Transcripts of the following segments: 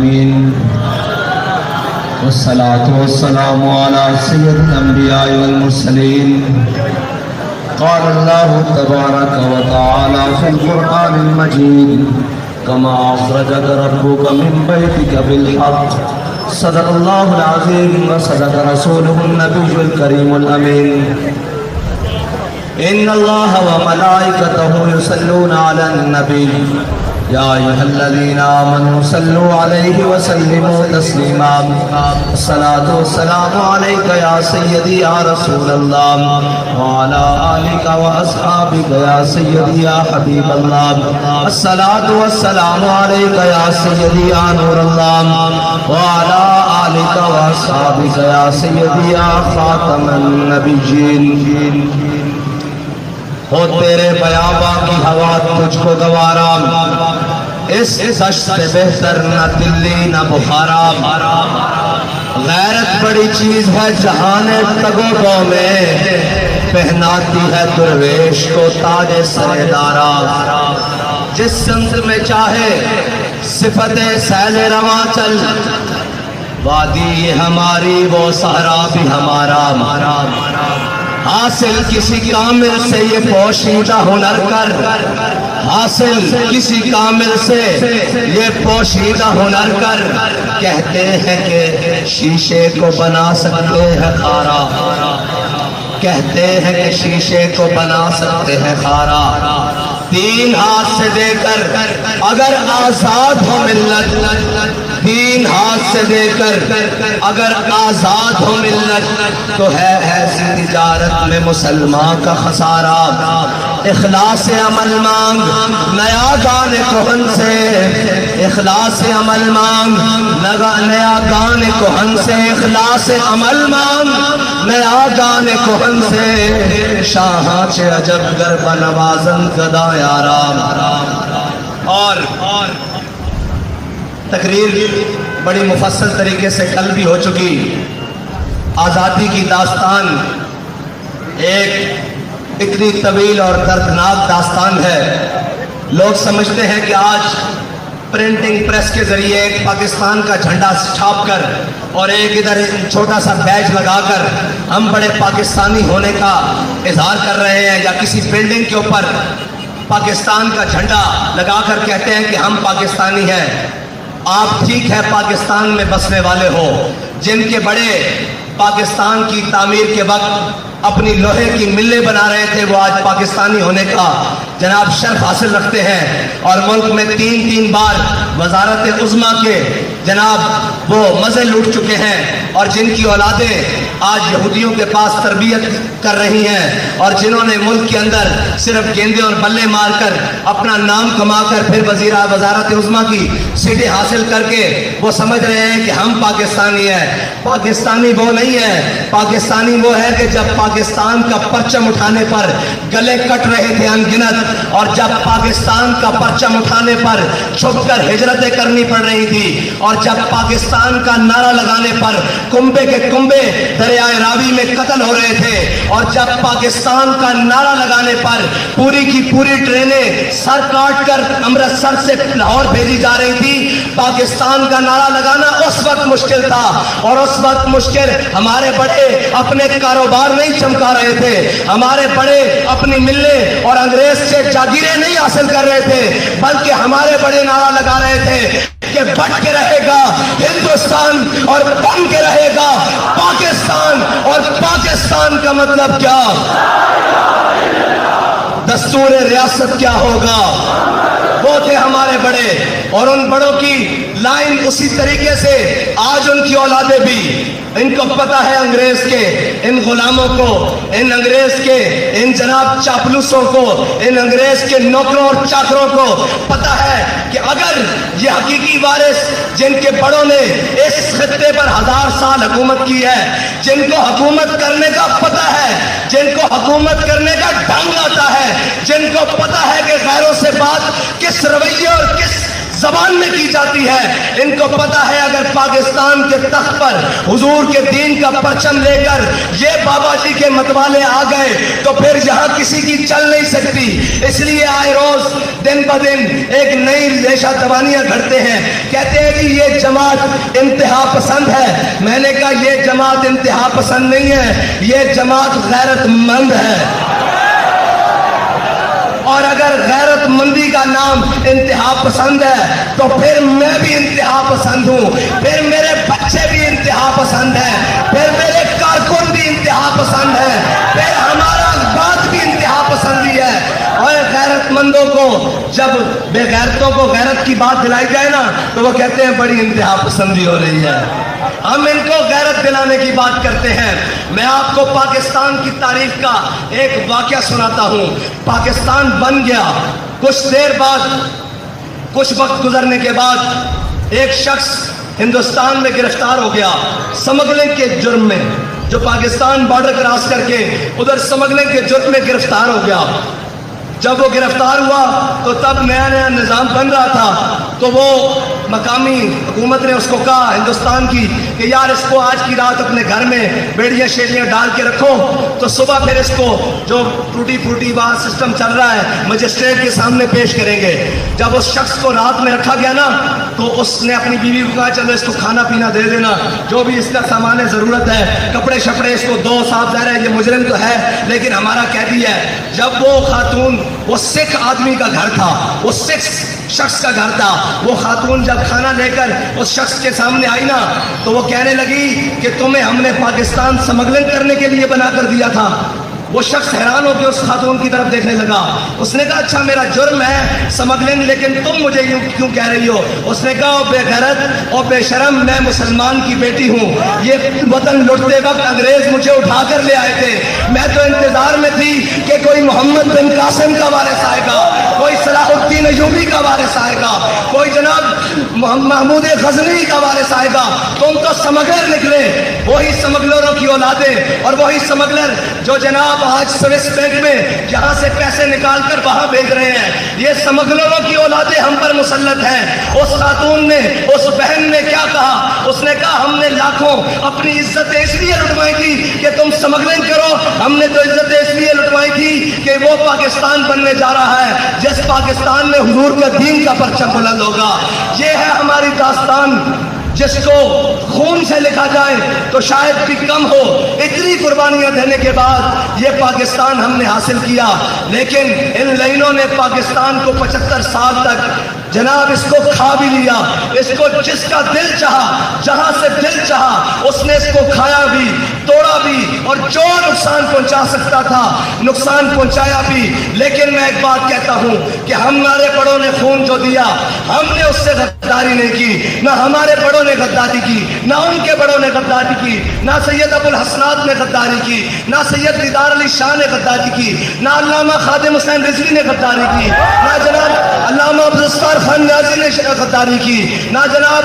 العالمين والصلاة والسلام على سيد الأنبياء والمرسلين قال الله تبارك وتعالى في القرآن المجيد كما أخرجك ربك من بيتك بالحق صدق الله العظيم وصدق رسوله النبي الكريم الأمين إن الله وملائكته يصلون على النبي يا أيها الذين آمنوا صلوا عليه وسلموا تسليما الصلاة والسلام عليك يا سيدي يا رسول الله وعلى آلك وأصحابك يا سيدي يا حبيب الله الصلاة والسلام عليك يا سيدي يا نور الله وعلى آلك وأصحابك يا سيدي يا خاتم النبيين ہو تیرے بیاباں کی ہوا تجھ کو گوارا اس دشت سے بہتر نہ دلی نہ بخارا غیرت بڑی چیز ہے جہان تگو گو میں پہناتی ہے درویش کو تاج سر دارا جس سمت میں چاہے صفت سیل رواں چل وادی یہ ہماری وہ صحرا بھی ہمارا حاصل کسی کامل سے یہ پوشیدہ ہنر کر حاصل کسی کامل سے یہ پوشیدہ ہنر کر کہتے ہیں کہ شیشے کو بنا سکتے ہیں خارا کہتے ہیں کہ شیشے کو بنا سکتے ہیں خارا تین ہاتھ سے دے کر اگر آزاد ہو ملت تین ہاتھ سے دے کر اگر آزاد ہو ملت تو ہے ایسی تجارت میں مسلمان کا خسارہ اخلاص عمل مانگ نیا گان کہن سے اخلاص عمل مانگ نیا گان کہن سے اخلاص عمل مانگ نیا گان کہن سے شاہاں چے عجب گرب نوازن گدا یارام اور تقریر بڑی مفصل طریقے سے کل بھی ہو چکی آزادی کی داستان ایک اتنی طویل اور دردناک داستان ہے لوگ سمجھتے ہیں کہ آج پرنٹنگ پریس کے ذریعے ایک پاکستان کا جھنڈا چھاپ کر اور ایک ادھر چھوٹا سا بیج لگا کر ہم بڑے پاکستانی ہونے کا اظہار کر رہے ہیں یا کسی بلڈنگ کے اوپر پاکستان کا جھنڈا لگا کر کہتے ہیں کہ ہم پاکستانی ہیں آپ ٹھیک ہے پاکستان میں بسنے والے ہو جن کے بڑے پاکستان کی تعمیر کے وقت اپنی لوہے کی ملیں بنا رہے تھے وہ آج پاکستانی ہونے کا جناب شرف حاصل رکھتے ہیں اور ملک میں تین بار وزارت عظمیٰ کے جناب وہ مزے لوٹ چکے ہیں اور جن کی اولادیں آج یہودیوں کے پاس تربیت کر رہی ہیں اور جنہوں نے ملک کے اندر صرف گیندے اور بلے مار کر اپنا نام کما کر پھر وزارت عظمیٰ کی سیٹیں حاصل کر کے وہ سمجھ رہے ہیں کہ ہم پاکستانی ہیں پاکستانی وہ نہیں ہے پاکستانی وہ ہے کہ جب پاکستان کا پرچم اٹھانے پر گلے کٹ رہے تھے انگنت اور جب پاکستان کا پرچم اٹھانے پر چھپ کر ہجرتیں کرنی پڑ رہی تھی اور جب پاکستان کا نعرہ لگانے پر کنبے کے کنبے دریائے راوی میں قتل ہو رہے تھے اور جب پاکستان کا نعرہ لگانے پر پوری کی پوری ٹرینیں سر کاٹ کر امرتسر سے لاہور بھیجی جا رہی تھی پاکستان کا نعرہ لگانا اس وقت مشکل تھا اور اس وقت مشکل ہمارے بڑے اپنے کاروبار نہیں چمکا رہے تھے ہمارے بڑے اپنی ملیں اور انگریز سے جاگیریں نہیں حاصل کر رہے تھے بلکہ ہمارے بڑے نعرہ لگا رہے تھے کہ بٹ کے رہے گا ہندوستان اور بن کے رہے گا پاکستان اور پاکستان کا مطلب کیا دستور ریاست کیا ہوگا وہ تھے ہمارے بڑے اور ان بڑوں کی لائن اسی طریقے سے آج ان کی اولادیں بھی ان کو پتہ ہے انگریز کے ان غلاموں کو ان انگریز کے ان جناب چاپلوسوں کو ان انگریز کے نوکروں اور چاکروں کو پتہ ہے کہ اگر یہ حقیقی وارث جن کے بڑوں نے اس خطے پر 1000 سال حکومت کی ہے جن کو حکومت کرنے کا پتہ ہے جن کو حکومت کرنے کا ڈھنگ آتا ہے جن کو پتہ ہے کہ غیروں سے بات کس رویے اور کس زبان میں کی جاتی ہے۔ ان کو پتا ہے اگر پاکستان کے تخت پر حضور کے دین کا پرچم لے کر یہ بابا جی کے متوالے آ گئے تو پھر یہاں کسی کی چل نہیں سکتی۔ اس لیے آئے روز دن بدن ایک نئی ریشہ توانیاں گھڑتے ہیں، کہتے ہیں کہ یہ جماعت انتہا پسند ہے۔ میں نے کہا یہ جماعت انتہا پسند نہیں ہے، یہ جماعت غیرت مند ہے، اور اگر غیرت مندی کا نام انتہا پسند ہے تو پھر میں بھی انتہا پسند ہوں، پھر میرے بچے بھی انتہا پسند ہیں، پھر میرے کارکن بھی انتہا پسند ہے، پھر ہمارا بات بھی انتہا پسندی ہے۔ اور غیرت مندوں کو جب بے غیرتوں کو غیرت کی بات دلائی جائے نا تو وہ کہتے ہیں بڑی انتہا پسندی ہو رہی ہے۔ ہم ان کو غیرت دلانے کی بات کرتے ہیں۔ میں آپ کو پاکستان کی تاریخ کا ایک واقعہ سناتا ہوں۔ پاکستان بن گیا، کچھ دیر بعد، کچھ وقت گزرنے کے بعد ایک شخص ہندوستان میں گرفتار ہو گیا سمگلنگ کے جرم میں، جو پاکستان بارڈر کراس کر کے ادھر سمگلنگ کے جرم میں گرفتار ہو گیا۔ جب وہ گرفتار ہوا تو تب نیا نیا نظام بن رہا تھا، تو وہ مقامی حکومت نے اس کو کہا ہندوستان کی کہ یار اس کو آج کی رات اپنے گھر میں بیڑیاں شیڑیاں ڈال کے رکھو، تو صبح پھر اس کو جو ٹوٹی پھوٹی بات سسٹم چل رہا ہے مجسٹریٹ کے سامنے پیش کریں گے۔ جب اس شخص کو رات میں رکھا گیا نا تو اس نے اپنی بیوی کو کہا چلو اس کو کھانا پینا دے دینا، جو بھی اس کا سامان ضرورت ہے، کپڑے شپڑے اس کو دو، صاف ظاہر ہے یہ مجرم تو ہے لیکن ہمارا قیدی ہے۔ جب وہ خاتون، وہ سکھ آدمی کا گھر تھا، وہ سکھ شخص کا گھر تھا، وہ خاتون جب کھانا لے کر اس شخص کے سامنے آئی نا تو وہ کہنے لگی کہ تمہیں ہم نے پاکستان سمگلنگ کرنے کے لیے بنا کر دیا تھا۔ وہ شخص حیران ہو کے اس خاتون کی طرف دیکھنے لگا۔ اس نے کہا اچھا میرا جرم ہے سمگلنگ، لیکن تم مجھے یوں کیوں کہہ رہی ہو؟ اس نے کہا بے غیرت اور بے شرم، میں مسلمان کی بیٹی ہوں، یہ وطن لٹتے وقت انگریز مجھے اٹھا کر لے آئے تھے، میں تو انتظار میں تھی کہ کوئی محمد بن قاسم کا وارث آئے گا، کوئی صلاح الدین ایوبی کا وارث آئے گا، کوئی جناب محمود غزنوی کا وارث آئے گا، تم تو سمگلر نکلے، وہی سمگلروں کی اولادیں، اور وہی سمگلر جو جناب آج سوئس بینک میں جہاں سے پیسے نکال کر وہاں بھیج رہے ہیں، یہ سمگلروں کی اولادیں ہم پر مسلط ہیں۔ اس خاتون نے، اس بہن نے کیا کہا؟ اس نے کہا ہم نے لاکھوں اپنی عزتیں اس لیے لٹوائی تھی کہ تم سمگلنگ کرو، ہم نے تو عزتیں اس لیے لٹوائی تھی کہ وہ پاکستان بننے جا رہا ہے جس پاکستان میں حضور کے دین کا پرچم بلند ہوگا۔ یہ ہے ہماری داستان، جس کو خون سے لکھا جائے تو شاید بھی کم ہو۔ اتنی قربانیاں دینے کے بعد یہ پاکستان ہم نے حاصل کیا، لیکن ان لائنوں نے پاکستان کو 75 سال تک جناب اس کو کھا بھی لیا۔ اس کو جس کا دل چاہا، جہاں سے دل چاہا، اس نے اس کو کھایا بھی، توڑا بھی، اور جو نقصان پہنچا سکتا تھا نقصان پہنچایا بھی۔ لیکن میں ایک بات کہتا ہوں کہ ہمارے بڑوں نے خون جو دیا ہم نے اس سے غداری نہیں کی، نہ ہمارے بڑوں نے غداری کی، نہ ان کے بڑوں نے غداری کی، نہ سید ابو الحسنات نے غداری کی، نہ سید دیدار علی شاہ نے غداری کی، نہ علامہ خادم حسین رضوی نے غداری کی، نہ جناب علامہ عبدالستار خان نیازی نے غداری کی، نہ جناب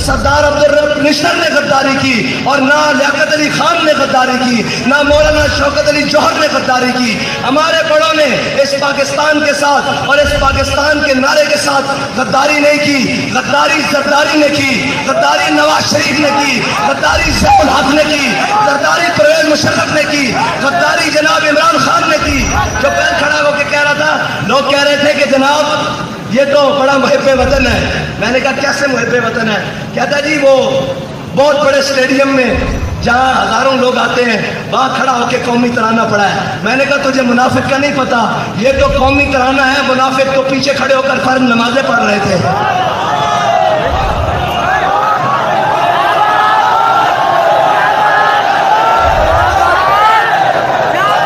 سردار عبدالرب نشتر نے غداری کی، اور نہ لیاقت علی خان نے غداری کی، نہ مولانا شوکت علی جوہر نے غداری کی۔ ہمارے بڑوں نے اس پاکستان کے ساتھ اور اس پاکستان کے نعرے کے ساتھ غداری نہیں کی، غداری زرداری نے کی، غداری نواز شریف نے کی، غداری ضیاء الحق نے کی، غداری پرویز مشرف نے کی، غداری جناب عمران خان نے کی، جو پہل کھڑا ہو کے کہہ رہا تھا، لوگ کہہ رہے تھے کہ جناب یہ تو بڑا محب وطن ہے۔ میں نے کہا کیسے محب وطن ہے؟ کہتا جی وہ بہت بڑے اسٹیڈیم میں جہاں ہزاروں لوگ آتے ہیں وہاں کھڑا ہو کے قومی ترانہ پڑھا ہے۔ میں نے کہا تجھے منافق کا نہیں پتا، یہ تو قومی ترانہ ہے، منافق تو پیچھے کھڑے ہو کر فرض نمازیں پڑھ رہے تھے۔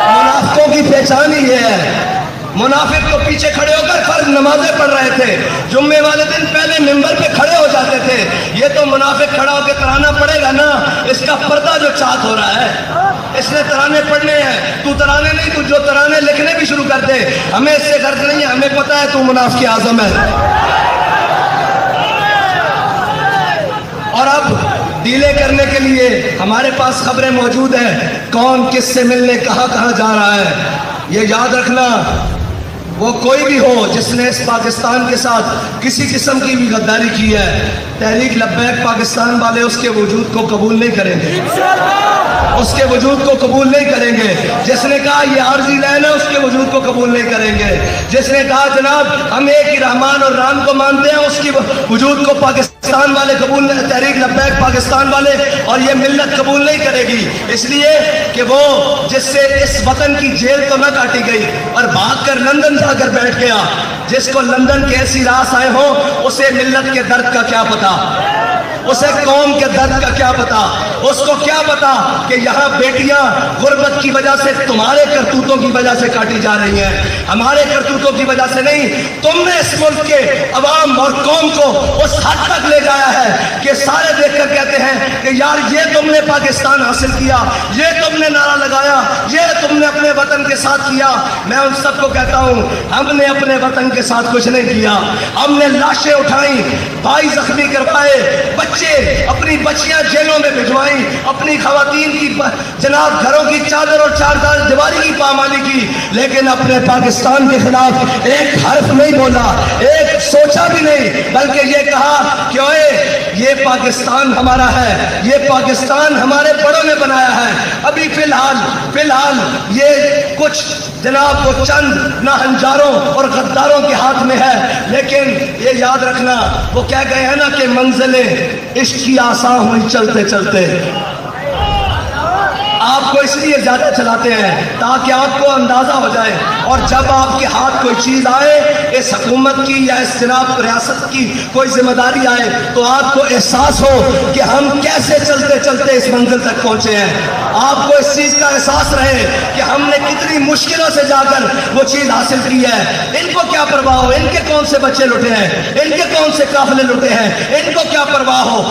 منافقوں کی پہچان ہی یہ ہے، منافق تو پیچھے کھڑے ہو کر فرض نمازیں پڑھ رہے تھے، جمعے والے دن پہلے ممبر پہ کھڑے ہو جاتے تھے۔ یہ تو منافق کھڑا ہو کے ترانہ پڑھے گا نا، اس کا پردہ جو چاک ہو رہا ہے، اس نے ترانے پڑھنے ہیں، تو ترانے نہیں، تو جو ترانے لکھنے بھی شروع کر دے، ہمیں اس سے غرض نہیں ہے، ہمیں پتا ہے تو منافق اعظم ہے۔ اور اب ڈیلے کرنے کے لیے ہمارے پاس خبریں موجود ہیں، کون کس سے ملنے کہاں کہاں جا رہا ہے۔ یہ یاد رکھنا وہ کوئی بھی ہو جس نے اس پاکستان کے ساتھ کسی قسم کی بھی غداری کی ہے، تحریک لبیک پاکستان والے اس کے وجود کو قبول نہیں کریں گے، اس کے وجود کو قبول نہیں کریں گے۔ جس نے کہا یہ عارضی لائن ہے، اس کے وجود کو قبول نہیں کریں گے۔ جس نے کہا جناب ہم ایک ہی رحمان اور رام کو مانتے ہیں، اس کی وجود کو پاکستان والے قبول نہیں، تحریک لبیک پاکستان والے اور یہ ملت قبول نہیں کرے گی، اس لیے کہ وہ جس سے اس وطن کی جیل تو نہ کاٹی گئی اور بھاگ کر لندن جا کر بیٹھ گیا، جس کو لندن کے ایسی راس آئے ہوں اسے ملت کے درد کا کیا پتا، اسے قوم کے درد کا کیا پتا، اس کو کیا پتا کہ یہاں بیٹیاں غربت کی وجہ سے تمہارے کرتوتوں کی وجہ سے کاٹی جا رہی ہیں، ہمارے کرتوتوں کی وجہ سے نہیں۔ تم نے اس ملک کے عوام اور قوم کو اس حد تک لے جایا ہے کہ سارے دیکھ کر کہتے ہیں کہ یار یہ تم نے پاکستان حاصل کیا، یہ تم نے نعرہ لگایا، یہ تم نے اپنے وطن کے ساتھ کیا۔ میں ان سب کو کہتا ہوں ہم نے اپنے وطن کے ساتھ کچھ نہیں کیا، ہم نے لاشیں اٹھائیں، بھائی زخمی کروائے، بچے اپنی بچیاں جیلوں میں بھجوائیں، اپنی خواتین کی جناب گھروں کی چادر اور چار دیواری کی پامالی کی، لیکن اپنے پاکستان کے خلاف ایک حرف نہیں بولا، ایک سوچا بھی نہیں، بلکہ یہ کہا کہ اوئے یہ پاکستان ہمارا ہے، یہ پاکستان ہمارے بڑوں نے بنایا ہے۔ ابھی فی الحال یہ کچھ جناب وہ چند ناہنجاروں اور غداروں کے ہاتھ میں ہے، لیکن یہ یاد رکھنا وہ کہہ گئے ہیں نا کہ منزلیں عشق کی آسان ہوئی چلتے چلتے۔ آپ کو اس لیے زیادہ چلاتے ہیں تاکہ آپ کو اندازہ ہو جائے، اور جب آپ کے ہاتھ کوئی چیز آئے، اس حکومت کی یا اس جناب ریاست کی کوئی ذمہ داری آئے، تو آپ کو احساس ہو کہ ہم کیسے چلتے چلتے اس منزل تک پہنچے ہیں، آپ کو اس چیز کا احساس رہے کہ ہم نے کتنی مشکلوں سے جا کر وہ چیز حاصل کی ہے۔ ان کو کیا پرواہ ہو ان کے کون سے بچے لٹے ہیں، ان کے کون سے قافلے لٹے ہیں، ان کو کیا پرواہ ہو،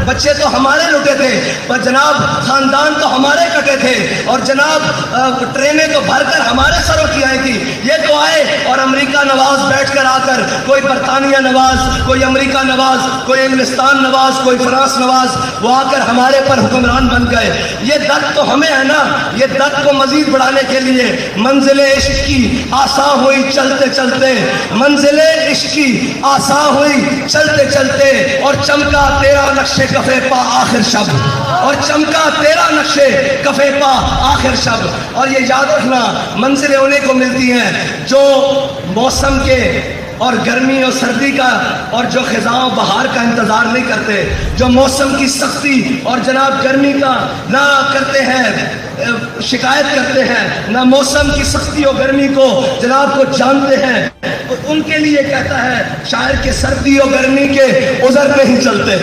بچے تو ہمارے لٹے تھے، پر جناب خاندان تو ہمارے کٹے تھے، اور جناب ٹرینیں تو بھر کر ہمارے سروں کی آئی تھی۔ یہ تو آئے اور امریکہ نواز بیٹھ کر آ کر، کوئی برطانیہ نواز، کوئی امریکہ نواز، کوئی انگلستان نواز، کوئی فرانس نواز، وہ آ کر ہمارے پر حکمران بن گئے۔ یہ درد تو ہمیں ہے نا، یہ درد کو مزید بڑھانے کے لیے منزل عشق کی آسان ہوئی چلتے چلتے، منزل عشق کی آسان ہوئی چلتے چلتے، اور چمکا تیرا نقشے کفے پا آخر شب، اور چمکا تیرا نقشے کفے پا آخر شب۔ اور یہ یاد رکھنا منزلیں انہیں کو ملتی ہیں جو موسم کے اور گرمی اور سردی کا اور جو خزاں بہار کا انتظار نہیں کرتے، جو موسم کی سختی اور جناب گرمی کا نہ کرتے ہیں، شکایت کرتے ہیں، نہ موسم کی سختی اور گرمی کو جناب کو جانتے ہیں، ان کے لیے کہتا ہے شاعر کہ سردی اور گرمی کے عذر نہیں چلتے،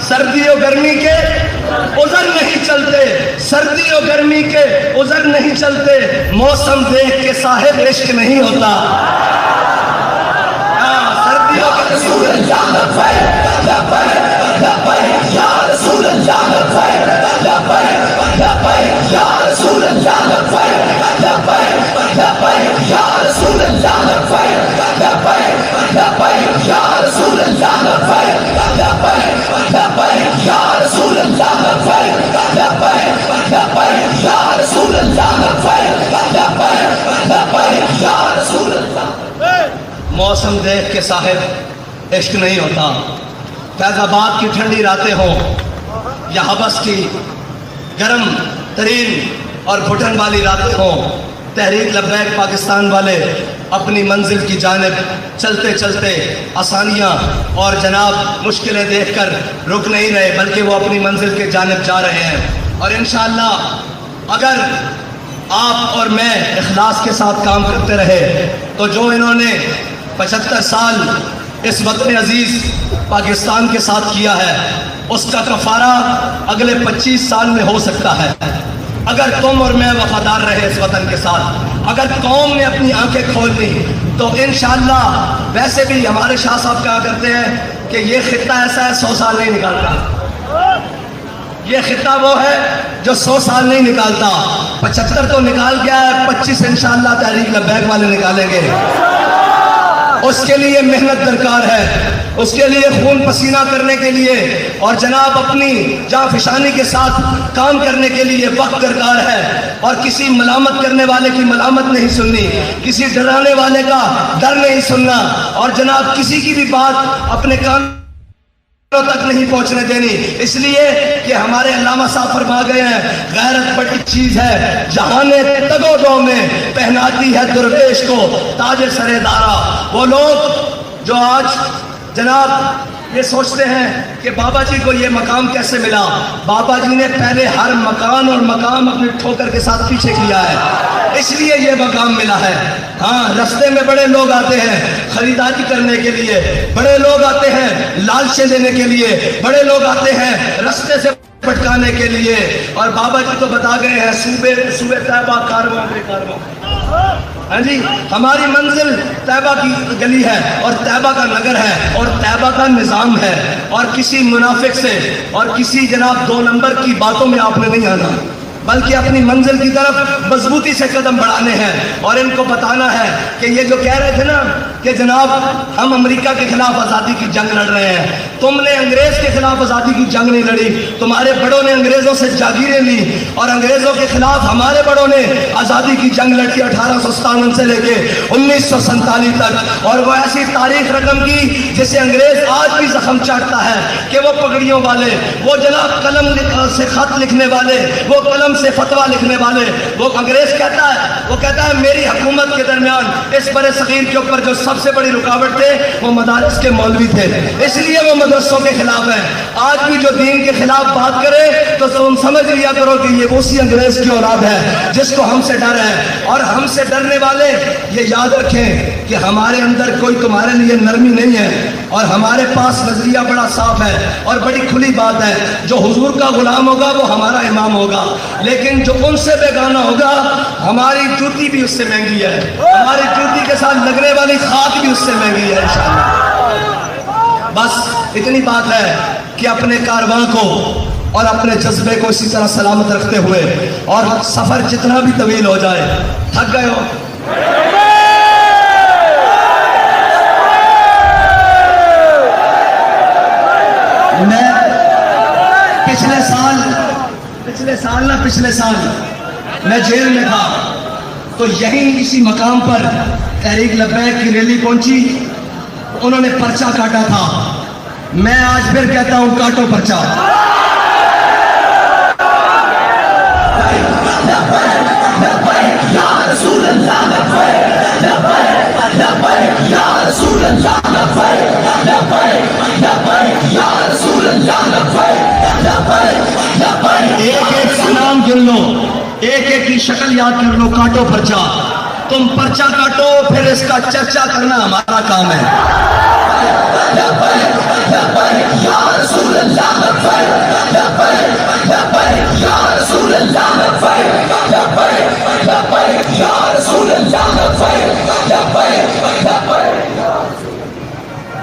سردی اور گرمی کے عذر نہیں چلتے، سردی اور گرمی کے عذر نہیں چلتے، موسم دیکھ کے صاحب عشق نہیں ہوتا۔ سردیوں کے رسول اللہ لبیک لبیک لبیک یا رسول اللہ لبیک لبیک لبیک یا رسول اللہ لبیک لبیک لبیک یا رسول اللہ لبیک لبیک لبیک یا رسول اللہ لبیک لبیک لبیک یا رسول اللہ لبیک لبیک لبیک یا رسول اللہ لبیک لبیک لبیک یا رسول اللہ۔ موسم دیکھ کے صاحب عشق نہیں ہوتا، فیض آباد کی ٹھنڈی راتیں ہوں یا حبس کی گرم ترین اور گھٹن والی راتیں ہوں، تحریک لبیک پاکستان والے اپنی منزل کی جانب چلتے چلتے آسانیاں اور جناب مشکلیں دیکھ کر رک نہیں رہے، بلکہ وہ اپنی منزل کے جانب جا رہے ہیں۔ اور انشاءاللہ اگر آپ اور میں اخلاص کے ساتھ کام کرتے رہے تو جو انہوں نے 75 سال اس وطن عزیز پاکستان کے ساتھ کیا ہے، اس کا کفارہ اگلے 25 سال میں ہو سکتا ہے، اگر تم اور میں وفادار رہے اس وطن کے ساتھ، اگر قوم نے اپنی آنکھیں کھول لی تو انشاءاللہ۔ ویسے بھی ہمارے شاہ صاحب کہا کرتے ہیں کہ یہ خطہ ایسا ہے 100 سال نہیں نکالتا، یہ خطہ وہ ہے جو 100 سال نہیں نکالتا، 75 تو نکال گیا ہے، 25 انشاءاللہ تحریک لبیک والے نکالیں گے، اس کے لیے محنت درکار ہے، اس کے لیے خون پسینہ کرنے کے لیے اور جناب اپنی جاں فشانی کے ساتھ کام کرنے کے لیے وقت درکار ہے، اور کسی ملامت کرنے والے کی ملامت نہیں سننی، کسی ڈرانے والے کا ڈر نہیں سننا، اور جناب کسی کی بھی بات اپنے کان تک نہیں پہنچنے دینی، اس لیے کہ ہمارے علامہ صاحب فرما گئے ہیں غیرت بڑی چیز ہے جہاں تگ و دو میں پہناتی ہے درویش کو تاج سر دارا۔ وہ لوگ جو آج جناب یہ سوچتے ہیں کہ بابا جی کو یہ مقام کیسے ملا، بابا جی نے پہلے ہر مکان اور مقام اپنی ٹھوکر کے ساتھ پیچھے کیا ہے، اس لیے یہ مقام ملا ہے۔ ہاں رستے میں بڑے لوگ آتے ہیں خریداری کرنے کے لیے، بڑے لوگ آتے ہیں لالچیں دینے کے لیے، بڑے لوگ آتے ہیں رستے سے پھٹکانے کے لیے، اور بابا جی تو بتا گئے ہیں صوبے طیبہ کارواں کے کارواں۔ ہاں جی، ہماری منزل طیبہ کی گلی ہے اور طیبہ کا نگر ہے اور طیبہ کا نظام ہے، اور کسی منافق سے اور کسی جناب دو نمبر کی باتوں میں آپ نے نہیں آنا، بلکہ اپنی منزل کی طرف مضبوطی سے قدم بڑھانے ہیں، اور ان کو بتانا ہے کہ یہ جو کہہ رہے تھے نا کہ جناب ہم امریکہ کے خلاف آزادی کی جنگ لڑ رہے ہیں، تم نے انگریز کے خلاف آزادی کی جنگ نہیں لڑی، تمہارے بڑوں نے انگریزوں سے جاگیریں لی، اور انگریزوں کے خلاف ہمارے بڑوں نے آزادی کی جنگ لڑی 1857 سے لے کے 1947 تک، اور وہ ایسی تاریخ رقم کی جسے انگریز آج بھی زخم چاٹتا ہے کہ وہ پگڑیوں والے، وہ جناب قلم سے خط لکھنے والے، وہ قلم سے فتویٰ لکھنے والے، وہ انگریز کہتا ہے میری حکومت کے درمیان اس برِ صغیر کے اوپر جو سب سے بڑی رکاوٹ تھے وہ مدارس کے مولوی تھے، اس لیے وہ مدرسوں کے خلاف ہیں۔ آج بھی جو دین کے خلاف بات کرے تو تم سمجھ لیا کرو کہ یہ اسی انگریز کی اولاد ہے جس کو ہم سے ڈر ہے، اور ہم سے ڈرنے والے یہ یاد رکھیں کہ ہمارے اندر کوئی تمہارے لیے نرمی نہیں ہے، اور ہمارے پاس نظریہ بڑا صاف ہے اور بڑی کھلی بات ہے، جو حضور کا غلام ہوگا وہ ہمارا امام ہوگا، لیکن جو ان سے بیگانہ ہوگا ہماری جوتی بھی اس سے مہنگی ہے، ہماری جوتی کے ساتھ لگنے والی خاک بھی اس سے مہنگی ہے انشاءاللہ۔ بس اتنی بات ہے کہ اپنے کارواں کو اور اپنے جذبے کو اسی طرح سلامت رکھتے ہوئے، اور سفر جتنا بھی طویل ہو جائے، تھک گئے ہو میں پچھلے سال میں جیل میں تھا، تو یہیں اسی مقام پر تحریک لبیک کی ریلی پہنچی، انہوں نے پرچہ کاٹا تھا، میں آج پھر کہتا ہوں کاٹو پرچہ۔ ایک ایک کا نام گن لو، ایک ایک کی شکل یاد کر لو، کاٹو پرچہ، تم پرچہ کاٹو، پھر اس کا چرچا کرنا ہمارا کام ہے۔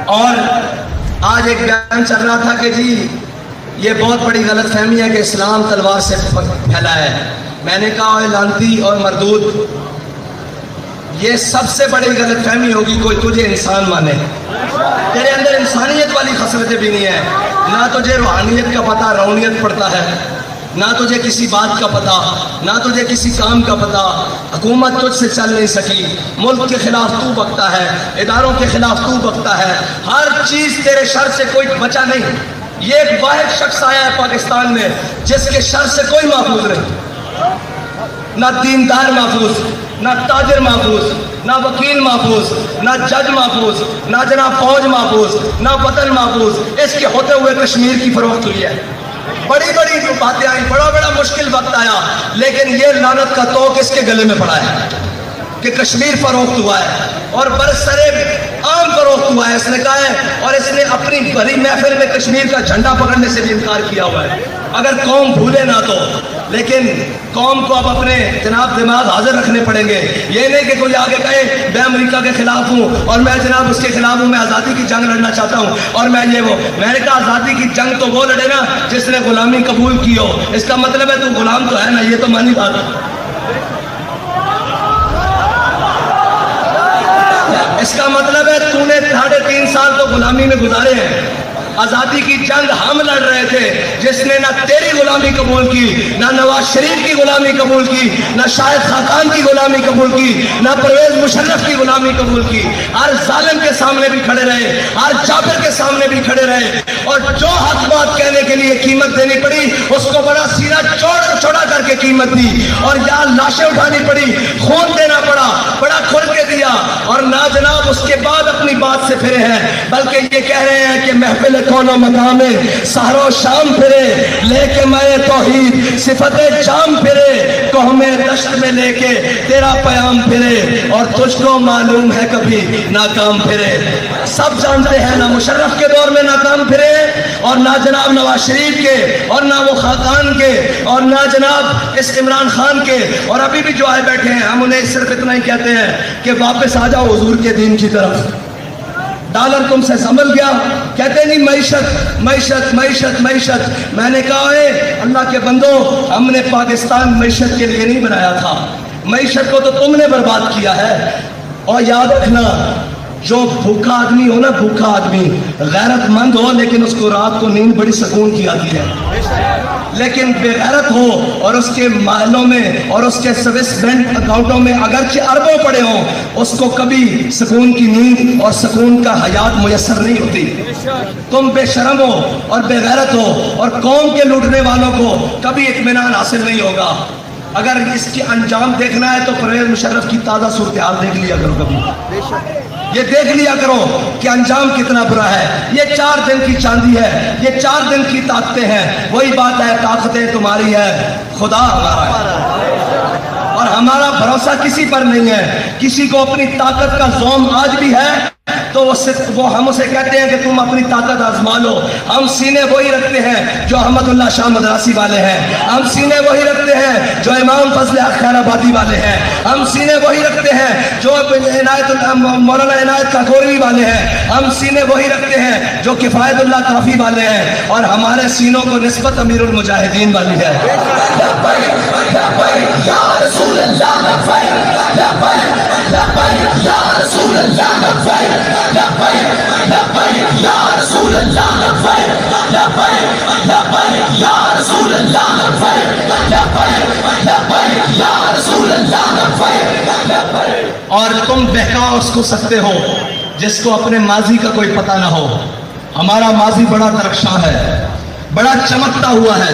اور آج ایک بیان چل رہا تھا کہ جی یہ بہت بڑی غلط فہمی ہے کہ اسلام تلوار سے پھیلا ہے، میں نے کہا اے لعنتی اور مردود، یہ سب سے بڑی غلط فہمی ہوگی کوئی تجھے انسان مانے، تیرے اندر انسانیت والی خصلتیں بھی نہیں ہیں، نہ تجھے روحانیت کا پتہ، روحانیت پڑتا ہے، نہ تجھے کسی بات کا پتہ، نہ تجھے کسی کام کا پتہ، حکومت تجھ سے چل نہیں سکی، ملک کے خلاف تو بکتا ہے، اداروں کے خلاف تو بکتا ہے، ہر چیز تیرے شر سے کوئی بچا نہیں۔ یہ ایک واحد شخص آیا ہے پاکستان میں جس کے شر سے کوئی محفوظ نہیں، نہ دیندار محفوظ، نہ تاجر محفوظ، نہ وکیل محفوظ، نہ جج محفوظ، نہ جناب فوج محفوظ، نہ وطن محفوظ، اس کے ہوتے ہوئے کشمیر کی فروخت ہوئی ہے، بڑی بڑی جو باتیں آئیں، بڑا بڑا مشکل وقت آیا، لیکن یہ لعنت کا توق اس کے گلے میں پڑا ہے کہ کشمیر فروخت ہوا ہے اور برسرے عام فروخت ہوا ہے، اس نے کہا ہے، اور اس نے اپنی بڑی محفل میں کشمیر کا جھنڈا پکڑنے سے بھی انکار کیا ہوا ہے، اگر قوم بھولے نہ تو، لیکن قوم کو اب اپنے جناب دماغ حاضر رکھنے پڑیں گے، یہ نہیں کہ کوئی آگے کہے میں امریکہ کے خلاف ہوں اور میں جناب اس کے خلاف ہوں، میں آزادی کی جنگ لڑنا چاہتا ہوں اور میں یہ وہ، میں نے کہا آزادی کی جنگ تو وہ لڑے نا جس نے غلامی قبول کی ہو، اس کا مطلب ہے تو غلام تو ہے نا، یہ تو مانی بات ہے۔ اس کا مطلب ہے تو نے 3.5 سال تو غلامی میں گزارے ہیں. آزادی کی جنگ ہم لڑ رہے تھے, جس نے نہ تیری غلامی قبول کی, نہ نواز شریف کی غلامی قبول کی, نہ شاہد خاقان کی غلامی قبول کی, نہ پرویز مشرف کی غلامی قبول کی. ہر ظالم کے سامنے بھی کھڑے رہے, ہر جابر کے سامنے بھی کھڑے رہے, اور جو حق بات کہنے کے لیے قیمت دینی پڑی اس کو بڑا سینہ چوڑا کر کے قیمت دی, اور یہاں لاشیں اٹھانی پڑی, خون دینا پڑا, بڑا کھل کے دیا, اور نہ جناب اس کے بعد اپنی بات سے پھرے ہیں, بلکہ یہ کہہ رہے ہیں کہ محفل کون و مقام سحر و شام پھرے, لے کے میں توحید صفت جام پھرے, قوم دشت میں لے کے تیرا پیام پھرے, اور تجھ کو معلوم ہے کبھی ناکام پھرے. سب جانتے ہیں نہ مشرف کے دور میں ناکام پھرے, اور نہ جناب نواز شریف کے, اور نہ وہ خاقان کے, اور نہ جناب اس عمران خان کے, اور ابھی بھی جو آئے بیٹھے ہیں ہم انہیں صرف اتنا ہی کہتے ہیں کہ واپس آ جاؤ حضور کے دین کی طرف. ڈالر تم سے سنبھل گیا, کہتے نہیں معیشت معیشت معیشت معیشت. میں نے کہا ہے اللہ کے بندو, ہم نے پاکستان معیشت کے لیے نہیں بنایا تھا, معیشت کو تو تم نے برباد کیا ہے. اور یاد رکھنا, جو بھوکا آدمی ہو نا, بھوکا آدمی غیرت مند ہو لیکن اس کو رات کو نیند بڑی سکون کی آتی ہے, لیکن بے غیرت ہو اور اس کے محلوں میں اور اس کے سوئس بینک اکاؤنٹوں میں اگرچہ اربوں پڑے ہوں, اس کو کبھی سکون کی نیند اور سکون کا حیات میسر نہیں ہوتی. تم بے شرم ہو اور بے غیرت ہو, اور قوم کے لوٹنے والوں کو کبھی اطمینان حاصل نہیں ہوگا. اگر اس کی انجام دیکھنا ہے تو پرویز مشرف کی تازہ صورتحال دیکھ لیا کرو, کبھی یہ دیکھ لیا کرو کہ انجام کتنا برا ہے. یہ 4 دن کی چاندی ہے, یہ 4 دن کی طاقتیں ہیں. وہی بات ہے, طاقتیں تمہاری ہے, خدا ہمارا ہے, اور ہمارا بھروسہ کسی پر نہیں ہے. کسی کو اپنی طاقت کا زوم آج بھی ہے تو وہ ہم اسے کہتے ہیں کہ تم اپنی طاقت آزما لو. ہم سینے وہی رکھتے ہیں جو احمد اللہ شاہ مدراسی والے ہیں, ہم سینے وہی رکھتے ہیں جو امام فضل حق خیر آبادی والے ہیں, ہم سینے وہی رکھتے ہیں جو مولانا عنایت کاکوری والے ہیں, ہم سینے وہی رکھتے ہیں جو کفایت اللہ کافی والے ہیں, اور ہمارے سینوں کو نسبت امیر المجاہدین والی ہے. اور تم بہکا اس کو سکتے ہو جس کو اپنے ماضی کا کوئی پتہ نہ ہو. ہمارا ماضی بڑا درخشاں ہے, بڑا چمکتا ہوا ہے.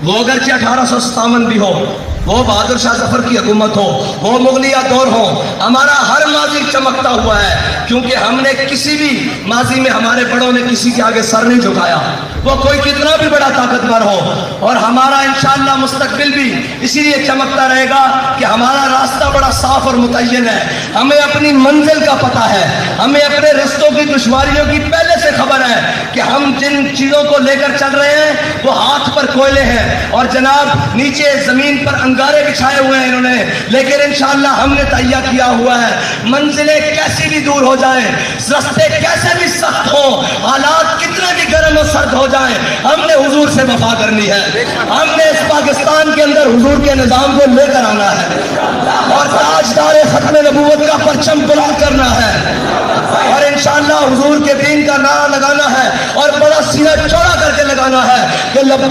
وہ اگرچہ 1857 بھی ہو, وہ بہادر شاہ ظفر کی حکومت ہو, وہ مغلیہ دور ہو, ہمارا ہر ماضی چمکتا ہوا ہے, کیونکہ ہم نے کسی بھی ماضی میں ہمارے بڑوں نے کسی کے آگے سر نہیں جھکایا, وہ کوئی کتنا بھی بڑا طاقتور ہو. اور ہمارا انشاءاللہ مستقبل بھی اسی لیے چمکتا رہے گا کہ ہمارا راستہ بڑا صاف اور متعین ہے. ہمیں اپنی منزل کا پتہ ہے, ہمیں اپنے رستوں کی دشواریوں کی پہلے سے خبر ہے کہ ہم جن چیزوں کو لے کر چل رہے ہیں وہ ہاتھ پر کوئلے ہیں, اور جناب نیچے زمین پر انگارے بچھائے ہوئے ہیں انہوں نے, لیکن انشاءاللہ ہم نے تہیا کیا ہوا ہے. منزلیں کیسی بھی دور ہو جائیں, رستے کیسے بھی سخت ہوں, حالات کتنے بھی گرم و سرد ہو جائیں, ہم نے حضور سے وفا کرنی ہے. ہم نے اس پاکستان کے اندر حضور کے نظام کو لے کر آنا ہے, اور تاجدار ختم نبوت کا پرچم بلند کرنا ہے, اور انشاءاللہ حضور کے دین کا نعرہ لگانا ہے, اور بڑا سینہ چوڑا کر کے لگانا ہے کہ لبیک